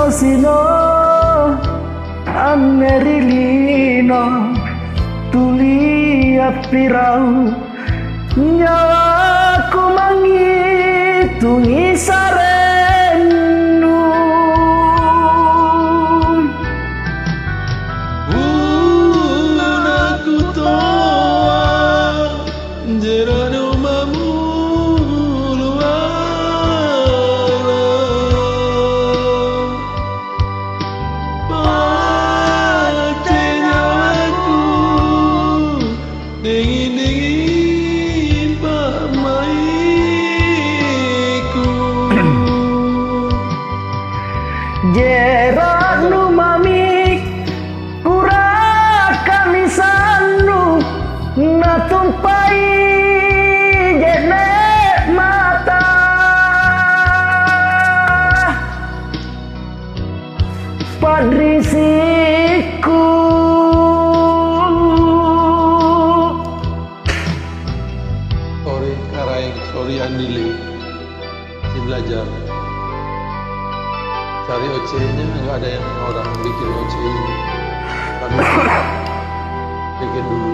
sino Amerilino tuli apirau nyawaku mangitungi sarenu aku toa jerano mamu dingin-dingin pak maiku jeranu mami kami sanu natumpai jene mata padrisiku sorry Karaeng, sorry Andile masih belajar cari OC-nya nggak ada yang orang bikin OC ini kami bikin dulu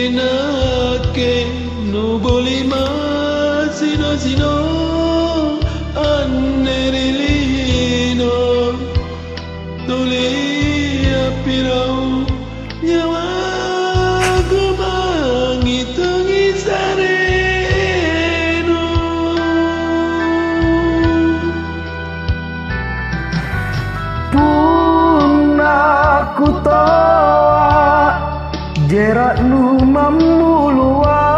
Inake no bolima sino anerilino tuli apirau nyawa ku mangitungi sarenu pun aku toa jeraknu mamuluara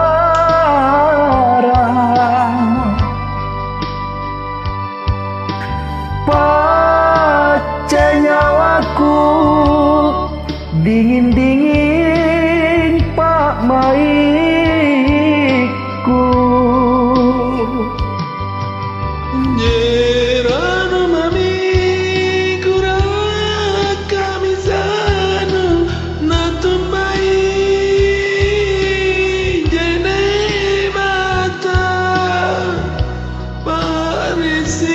pace nyawaku dingin-dingin pak maiku jerano mami kami sanu natumbai jene mata parisiku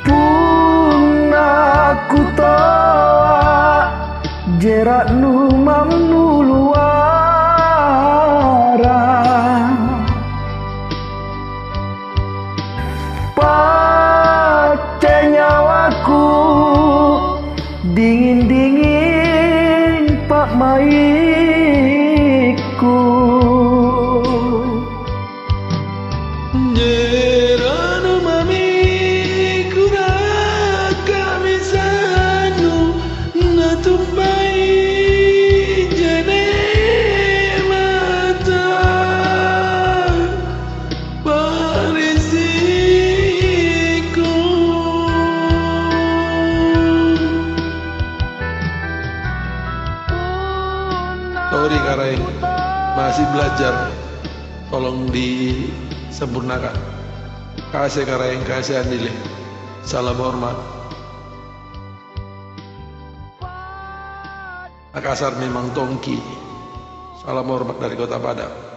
pun aku toa jeraknu mamuluara pace nyawaku dingin-dingin pak maiku jerano mami kami sanu natumbai jene mata parisiku sorry Karaeng masih belajar tolong disempurnakan kasih Karaeng kasih Andile salam hormat Makassar memang tongki salam hormat dari Kota Padang.